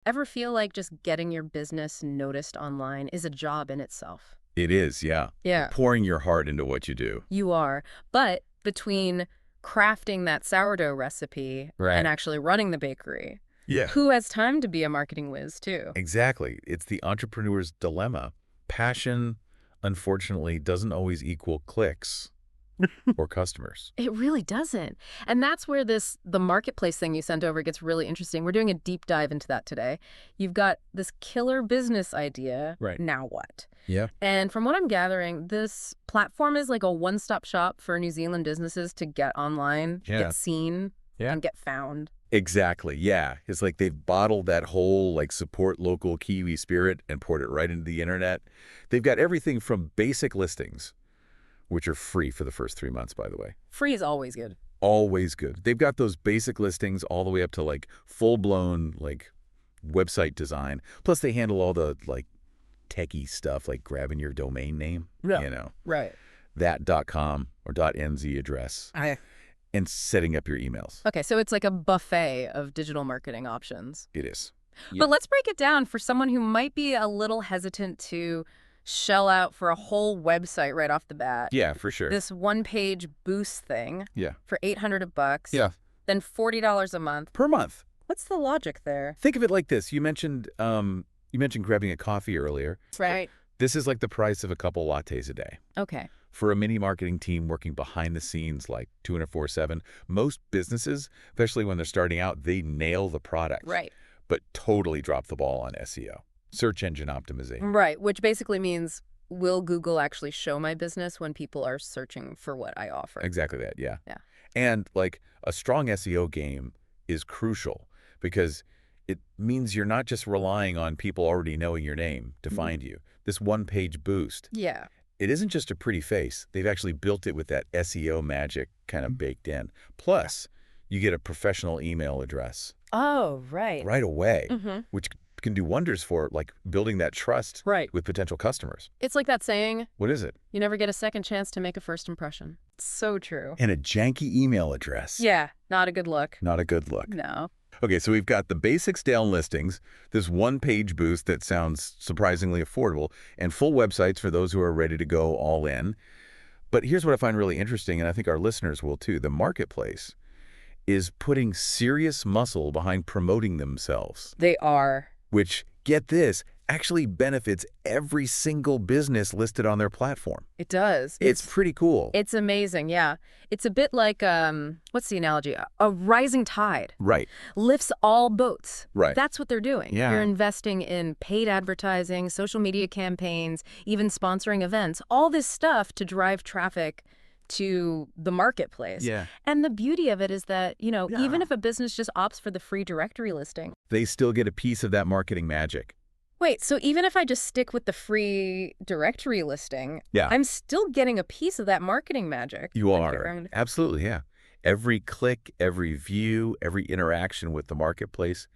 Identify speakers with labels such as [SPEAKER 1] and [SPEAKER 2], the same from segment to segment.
[SPEAKER 1] Ever feel like just getting your business noticed online is a job in itself?
[SPEAKER 2] It is, yeah.
[SPEAKER 1] Yeah.
[SPEAKER 2] Pouring your heart into what you do.
[SPEAKER 1] You are. But between crafting that sourdough recipe and
[SPEAKER 2] Right.
[SPEAKER 1] actually running the bakery,
[SPEAKER 2] Yeah.
[SPEAKER 1] who has time to be a marketing whiz, too?
[SPEAKER 2] Exactly. It's the entrepreneur's dilemma. Passion, unfortunately, doesn't always equal clicks or customers.
[SPEAKER 1] It really doesn't. And that's where the marketplace thing you sent over gets really interesting. We're doing a deep dive into that today. You've got this killer business idea.
[SPEAKER 2] Right.
[SPEAKER 1] Now what?
[SPEAKER 2] Yeah.
[SPEAKER 1] And from what I'm gathering, this platform is like a one-stop shop for New Zealand businesses to get online,
[SPEAKER 2] Yeah.
[SPEAKER 1] get seen,
[SPEAKER 2] Yeah.
[SPEAKER 1] and get found.
[SPEAKER 2] Exactly. Yeah. It's like they've bottled that whole support local Kiwi spirit and poured it right into the internet. They've got everything from basic listings, which are free for the first 3 months, by the way.
[SPEAKER 1] Free is always good.
[SPEAKER 2] Always good. They've got those basic listings all the way up to full-blown website design. Plus they handle all the techie stuff like grabbing your domain name,
[SPEAKER 1] Right.
[SPEAKER 2] that .com or .nz address, and setting up your emails.
[SPEAKER 1] Okay, so it's like a buffet of digital marketing options.
[SPEAKER 2] It is. Yeah.
[SPEAKER 1] But let's break it down for someone who might be a little hesitant to shell out for a whole website right off the bat.
[SPEAKER 2] Yeah, for sure.
[SPEAKER 1] This one-page boost thing
[SPEAKER 2] Yeah.
[SPEAKER 1] for $800.
[SPEAKER 2] Yeah.
[SPEAKER 1] Then $40 a month.
[SPEAKER 2] Per month.
[SPEAKER 1] What's the logic there?
[SPEAKER 2] Think of it like this. You mentioned grabbing a coffee earlier.
[SPEAKER 1] Right.
[SPEAKER 2] This is like the price of a couple lattes a day.
[SPEAKER 1] Okay.
[SPEAKER 2] For a mini marketing team working behind the scenes 24/7, most businesses, especially when they're starting out, they nail the product.
[SPEAKER 1] Right.
[SPEAKER 2] But totally drop the ball on SEO, search engine optimization.
[SPEAKER 1] Right, which basically means, will Google actually show my business when people are searching for what I offer?
[SPEAKER 2] Exactly that, yeah.
[SPEAKER 1] Yeah.
[SPEAKER 2] And a strong SEO game is crucial because it means you're not just relying on people already knowing your name to find you. This one-page boost.
[SPEAKER 1] Yeah.
[SPEAKER 2] It isn't just a pretty face. They've actually built it with that SEO magic kind of baked in. Plus, you get a professional email address
[SPEAKER 1] Oh, right.
[SPEAKER 2] right away,
[SPEAKER 1] Mm-hmm.
[SPEAKER 2] which can do wonders for building that trust
[SPEAKER 1] Right.
[SPEAKER 2] with potential customers.
[SPEAKER 1] It's like that saying,
[SPEAKER 2] What is it?
[SPEAKER 1] you never get a second chance to make a first impression. So true.
[SPEAKER 2] And a janky email address.
[SPEAKER 1] Yeah, not a good look.
[SPEAKER 2] Not a good look.
[SPEAKER 1] No.
[SPEAKER 2] Okay, so we've got the basics down listings, this one-page boost that sounds surprisingly affordable, and full websites for those who are ready to go all in. But here's what I find really interesting, and I think our listeners will too. The marketplace is putting serious muscle behind promoting themselves,
[SPEAKER 1] They are.
[SPEAKER 2] which, get this, actually benefits every single business listed on their platform.
[SPEAKER 1] It does.
[SPEAKER 2] It's pretty cool.
[SPEAKER 1] It's amazing, yeah. It's a bit like, what's the analogy? A rising tide
[SPEAKER 2] Right.
[SPEAKER 1] lifts all boats.
[SPEAKER 2] Right.
[SPEAKER 1] That's what they're doing.
[SPEAKER 2] Yeah.
[SPEAKER 1] You're investing in paid advertising, social media campaigns, even sponsoring events, all this stuff to drive traffic to the marketplace.
[SPEAKER 2] Yeah.
[SPEAKER 1] And the beauty of it is that,
[SPEAKER 2] Yeah.
[SPEAKER 1] even if a business just opts for the free directory listing.
[SPEAKER 2] They still get a piece of that marketing magic.
[SPEAKER 1] Wait, so even if I just stick with the free directory listing,
[SPEAKER 2] Yeah.
[SPEAKER 1] I'm still getting a piece of that marketing magic.
[SPEAKER 2] You
[SPEAKER 1] Like,
[SPEAKER 2] are. Absolutely, yeah. Every click, every view, every interaction with the marketplace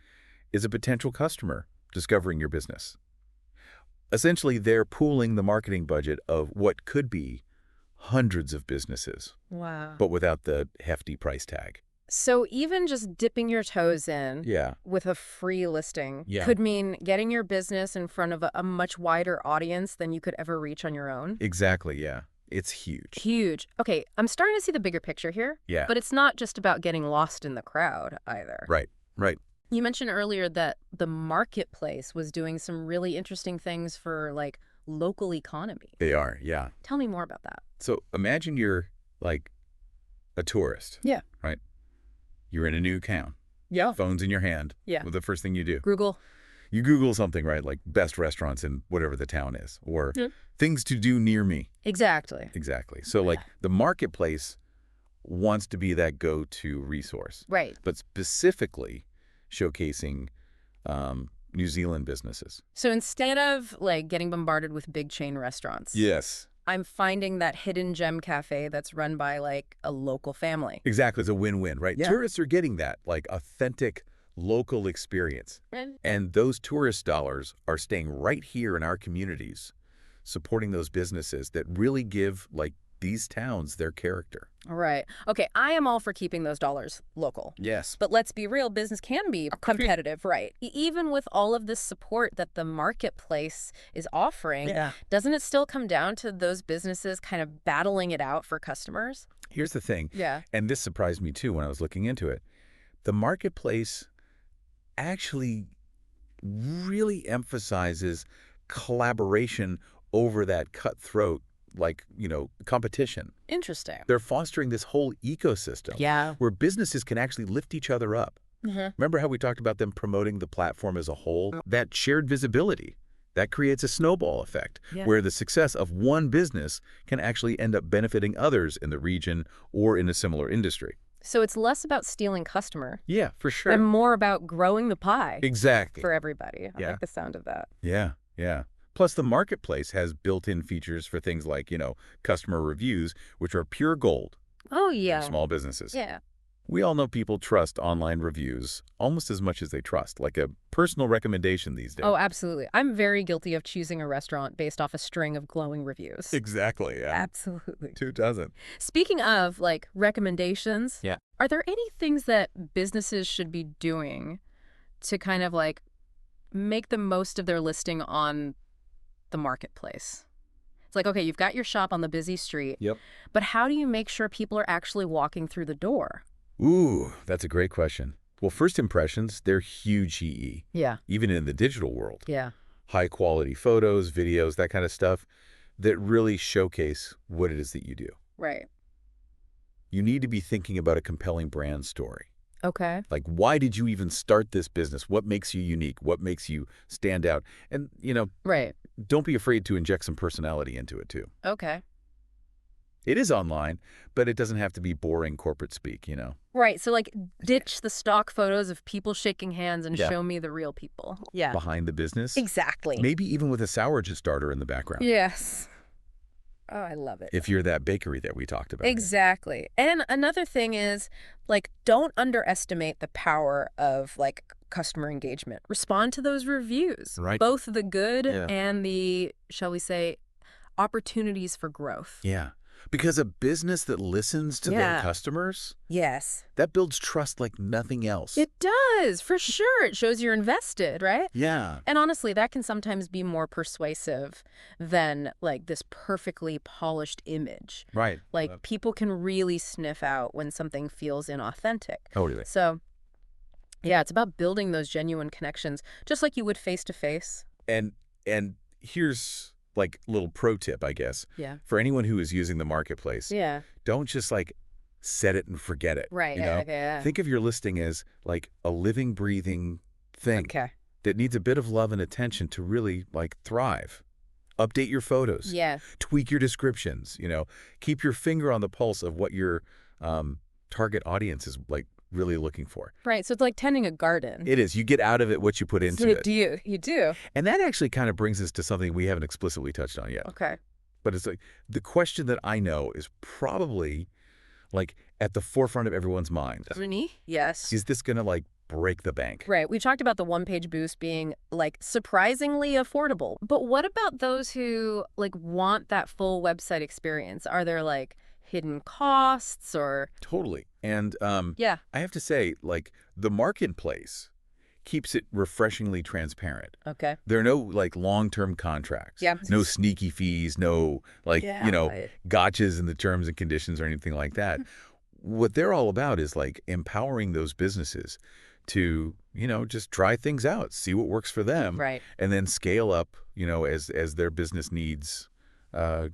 [SPEAKER 2] is a potential customer discovering your business. Essentially, they're pooling the marketing budget of what could be hundreds of businesses,
[SPEAKER 1] Wow.
[SPEAKER 2] but without the hefty price tag.
[SPEAKER 1] So even just dipping your toes in
[SPEAKER 2] Yeah.
[SPEAKER 1] with a free listing
[SPEAKER 2] Yeah.
[SPEAKER 1] could mean getting your business in front of a much wider audience than you could ever reach on your own.
[SPEAKER 2] Exactly, yeah. It's huge.
[SPEAKER 1] Huge. Okay, I'm starting to see the bigger picture here.
[SPEAKER 2] Yeah.
[SPEAKER 1] But it's not just about getting lost in the crowd either.
[SPEAKER 2] Right, right.
[SPEAKER 1] You mentioned earlier that the marketplace was doing some really interesting things for local economy.
[SPEAKER 2] They are, yeah.
[SPEAKER 1] Tell me more about that.
[SPEAKER 2] So imagine you're a tourist.
[SPEAKER 1] Yeah.
[SPEAKER 2] Right? You're in a new town.
[SPEAKER 1] Yeah.
[SPEAKER 2] Phone's in your hand.
[SPEAKER 1] Yeah.
[SPEAKER 2] Well, the first thing you do.
[SPEAKER 1] Google.
[SPEAKER 2] You Google something, right? Like best restaurants in whatever the town is, or
[SPEAKER 1] Yeah.
[SPEAKER 2] things to do near me.
[SPEAKER 1] Exactly.
[SPEAKER 2] Exactly. So the marketplace wants to be that go-to resource,
[SPEAKER 1] Right.
[SPEAKER 2] but specifically showcasing New Zealand businesses.
[SPEAKER 1] So instead of getting bombarded with big chain restaurants,
[SPEAKER 2] Yes.
[SPEAKER 1] I'm finding that hidden gem cafe that's run by a local family.
[SPEAKER 2] Exactly. It's a win-win, right?
[SPEAKER 1] Yeah.
[SPEAKER 2] Tourists are getting that authentic local experience. And those tourist dollars are staying right here in our communities, supporting those businesses that really give these towns their character.
[SPEAKER 1] All right. Okay, I am all for keeping those dollars local.
[SPEAKER 2] Yes.
[SPEAKER 1] But let's be real, business can be competitive, right? Even with all of this support that the marketplace is offering,
[SPEAKER 2] Yeah.
[SPEAKER 1] doesn't it still come down to those businesses kind of battling it out for customers?
[SPEAKER 2] Here's the thing,
[SPEAKER 1] Yeah.
[SPEAKER 2] and this surprised me too when I was looking into it. The marketplace actually really emphasizes collaboration over that cutthroat, like, competition.
[SPEAKER 1] Interesting.
[SPEAKER 2] They're fostering this whole ecosystem
[SPEAKER 1] Yeah.
[SPEAKER 2] where businesses can actually lift each other up.
[SPEAKER 1] Mm-hmm.
[SPEAKER 2] Remember how we talked about them promoting the platform as a whole? That shared visibility, that creates a snowball effect
[SPEAKER 1] Yeah.
[SPEAKER 2] where the success of one business can actually end up benefiting others in the region or in a similar industry.
[SPEAKER 1] So it's less about stealing customer
[SPEAKER 2] Yeah, for sure.
[SPEAKER 1] and more about growing the pie
[SPEAKER 2] Exactly.
[SPEAKER 1] for everybody. I
[SPEAKER 2] Yeah.
[SPEAKER 1] like the sound of that.
[SPEAKER 2] Yeah, yeah. Plus, the marketplace has built-in features for things like, customer reviews, which are pure gold
[SPEAKER 1] Oh,
[SPEAKER 2] for
[SPEAKER 1] yeah.
[SPEAKER 2] small businesses.
[SPEAKER 1] Yeah.
[SPEAKER 2] We all know people trust online reviews almost as much as they trust, like a personal recommendation these days.
[SPEAKER 1] Oh, absolutely. I'm very guilty of choosing a restaurant based off a string of glowing reviews.
[SPEAKER 2] Exactly, yeah.
[SPEAKER 1] Absolutely.
[SPEAKER 2] Who doesn't?
[SPEAKER 1] Speaking of, like, recommendations,
[SPEAKER 2] Yeah.
[SPEAKER 1] are there any things that businesses should be doing to kind of, like, make the most of their listing on the marketplace? It's like, okay, you've got your shop on the busy street,
[SPEAKER 2] Yep.
[SPEAKER 1] but how do you make sure people are actually walking through the door?
[SPEAKER 2] Ooh, that's a great question. Well, first impressions, they're huge EE,
[SPEAKER 1] Yeah.
[SPEAKER 2] even in the digital world.
[SPEAKER 1] Yeah.
[SPEAKER 2] High quality photos, videos, that kind of stuff that really showcase what it is that you do.
[SPEAKER 1] Right.
[SPEAKER 2] You need to be thinking about a compelling brand story.
[SPEAKER 1] Okay.
[SPEAKER 2] Like, why did you even start this business? What makes you unique? What makes you stand out? And,
[SPEAKER 1] Right.
[SPEAKER 2] don't be afraid to inject some personality into it, too.
[SPEAKER 1] Okay.
[SPEAKER 2] It is online, but it doesn't have to be boring corporate speak,
[SPEAKER 1] Right. So, like, ditch the stock photos of people shaking hands and
[SPEAKER 2] Yeah.
[SPEAKER 1] show me the real people. Yeah.
[SPEAKER 2] Behind the business.
[SPEAKER 1] Exactly.
[SPEAKER 2] Maybe even with a sourdough starter in the background.
[SPEAKER 1] Yes. Oh, I love it.
[SPEAKER 2] If you're that bakery that we talked about.
[SPEAKER 1] Exactly. And another thing is, like, don't underestimate the power of, like, customer engagement. Respond to those reviews.
[SPEAKER 2] Right.
[SPEAKER 1] Both the good
[SPEAKER 2] Yeah.
[SPEAKER 1] and the, shall we say, opportunities for growth.
[SPEAKER 2] Yeah. Because a business that listens to their
[SPEAKER 1] Yeah.
[SPEAKER 2] customers,
[SPEAKER 1] Yes.
[SPEAKER 2] that builds trust like nothing else.
[SPEAKER 1] It does, for sure. It shows you're invested, right?
[SPEAKER 2] Yeah.
[SPEAKER 1] And honestly, that can sometimes be more persuasive than, like, this perfectly polished image.
[SPEAKER 2] Right.
[SPEAKER 1] Like, people can really sniff out when something feels inauthentic.
[SPEAKER 2] Totally.
[SPEAKER 1] So, yeah, it's about building those genuine connections, just like you would face to face.
[SPEAKER 2] And here's like a little pro tip, I guess.
[SPEAKER 1] Yeah.
[SPEAKER 2] For anyone who is using the marketplace,
[SPEAKER 1] Yeah.
[SPEAKER 2] don't just like set it and forget it.
[SPEAKER 1] Right.
[SPEAKER 2] You
[SPEAKER 1] Yeah.
[SPEAKER 2] know?
[SPEAKER 1] Okay. Yeah.
[SPEAKER 2] Think of your listing as like a living, breathing thing
[SPEAKER 1] Okay.
[SPEAKER 2] that needs a bit of love and attention to really like thrive. Update your photos.
[SPEAKER 1] Yeah.
[SPEAKER 2] Tweak your descriptions, keep your finger on the pulse of what your target audience is like really looking for.
[SPEAKER 1] Right. So it's like tending a garden.
[SPEAKER 2] It is. You get out of it what you put into it.
[SPEAKER 1] You do.
[SPEAKER 2] And that actually kind of brings us to something we haven't explicitly touched on yet.
[SPEAKER 1] Okay.
[SPEAKER 2] But it's like the question that I know is probably like at the forefront of everyone's mind.
[SPEAKER 1] Me? Yes.
[SPEAKER 2] Is this going to like break the bank?
[SPEAKER 1] Right. We talked about the one-page boost being, like, surprisingly affordable. But what about those who, like, want that full website experience? Are there, like, hidden costs or...
[SPEAKER 2] Totally. And
[SPEAKER 1] Yeah.
[SPEAKER 2] I have to say, like, the marketplace keeps it refreshingly transparent.
[SPEAKER 1] Okay.
[SPEAKER 2] There are no, like, long-term contracts.
[SPEAKER 1] Yeah.
[SPEAKER 2] No sneaky fees, no, like,
[SPEAKER 1] Right.
[SPEAKER 2] gotchas in the terms and conditions or anything like that. What they're all about is, like, empowering those businesses to, just try things out, see what works for them,
[SPEAKER 1] Right.
[SPEAKER 2] and then scale up, as their business needs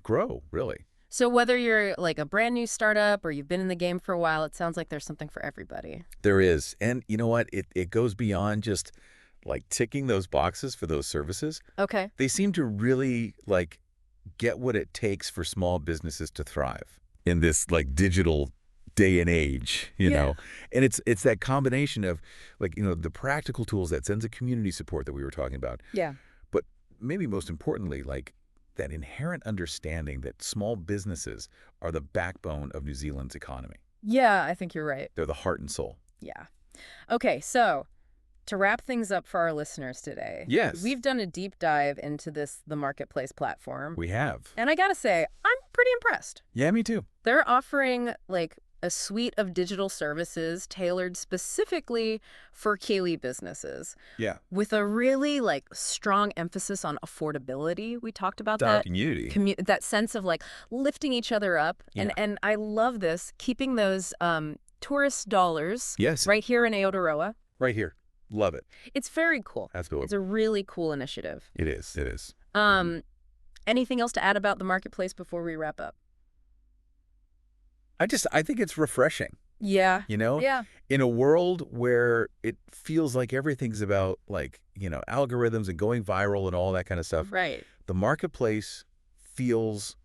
[SPEAKER 2] grow, really.
[SPEAKER 1] So whether you're, like, a brand new startup or you've been in the game for a while, it sounds like there's something for everybody.
[SPEAKER 2] There is. And you know what? It goes beyond just, like, ticking those boxes for those services.
[SPEAKER 1] Okay.
[SPEAKER 2] They seem to really, like, get what it takes for small businesses to thrive in this, like, digital day and age, know. And it's that combination of, like, the practical tools, that sense of community support that we were talking about.
[SPEAKER 1] Yeah.
[SPEAKER 2] But maybe most importantly, like, that inherent understanding that small businesses are the backbone of New Zealand's economy.
[SPEAKER 1] Yeah, I think you're right.
[SPEAKER 2] They're the heart and soul.
[SPEAKER 1] Yeah. Okay, so To wrap things up for our listeners today,
[SPEAKER 2] Yes.
[SPEAKER 1] we've done a deep dive into the marketplace platform.
[SPEAKER 2] We have.
[SPEAKER 1] And I gotta say, I'm pretty impressed.
[SPEAKER 2] Yeah, me too.
[SPEAKER 1] They're offering like a suite of digital services tailored specifically for Kiwi businesses
[SPEAKER 2] Yeah.
[SPEAKER 1] with a really like strong emphasis on affordability. We talked about that.
[SPEAKER 2] Community.
[SPEAKER 1] That sense of like lifting each other up.
[SPEAKER 2] Yeah.
[SPEAKER 1] And I love this, keeping those tourist dollars
[SPEAKER 2] Yes.
[SPEAKER 1] right here in Aotearoa.
[SPEAKER 2] Right here. Love it.
[SPEAKER 1] It's very cool.
[SPEAKER 2] Absolutely.
[SPEAKER 1] It's a really cool initiative.
[SPEAKER 2] It is. It is.
[SPEAKER 1] Anything else to add about the marketplace before we wrap up?
[SPEAKER 2] I think it's refreshing,
[SPEAKER 1] Yeah.
[SPEAKER 2] you know?
[SPEAKER 1] Yeah.
[SPEAKER 2] In a world where it feels like everything's about like, algorithms and going viral and all that kind of stuff.
[SPEAKER 1] Right.
[SPEAKER 2] The marketplace feels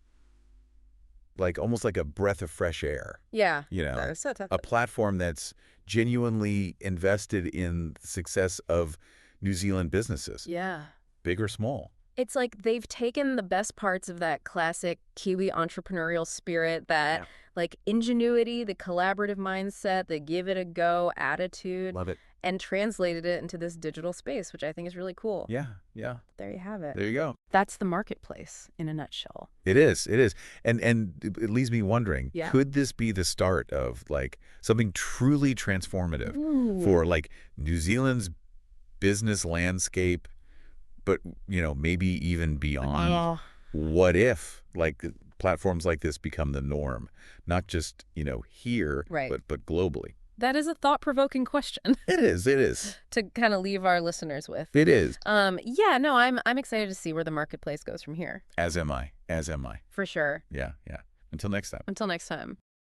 [SPEAKER 2] like almost like a breath of fresh air,
[SPEAKER 1] Yeah.
[SPEAKER 2] a platform that's genuinely invested in the success of New Zealand businesses,
[SPEAKER 1] Yeah.
[SPEAKER 2] big or small.
[SPEAKER 1] It's like they've taken the best parts of that classic Kiwi entrepreneurial spirit, that like ingenuity, the collaborative mindset, the give it a go attitude,
[SPEAKER 2] Love it.
[SPEAKER 1] and translated it into this digital space, which I think is really cool.
[SPEAKER 2] Yeah, yeah.
[SPEAKER 1] There you have it.
[SPEAKER 2] There you go.
[SPEAKER 1] That's the marketplace in a nutshell.
[SPEAKER 2] It is. It is. And it leaves me wondering,
[SPEAKER 1] Yeah.
[SPEAKER 2] could this be the start of like something truly transformative
[SPEAKER 1] Ooh.
[SPEAKER 2] for like New Zealand's business landscape, but maybe even beyond?
[SPEAKER 1] Oh.
[SPEAKER 2] What if like platforms like this become the norm, not just, here,
[SPEAKER 1] Right.
[SPEAKER 2] but globally?
[SPEAKER 1] That is a thought-provoking question
[SPEAKER 2] It is. It is.
[SPEAKER 1] to kind of leave our listeners with.
[SPEAKER 2] It is.
[SPEAKER 1] Yeah, no, I'm excited to see where the marketplace goes from here.
[SPEAKER 2] As am I. As am I.
[SPEAKER 1] For sure.
[SPEAKER 2] Yeah. Yeah. Until next time.
[SPEAKER 1] Until next time.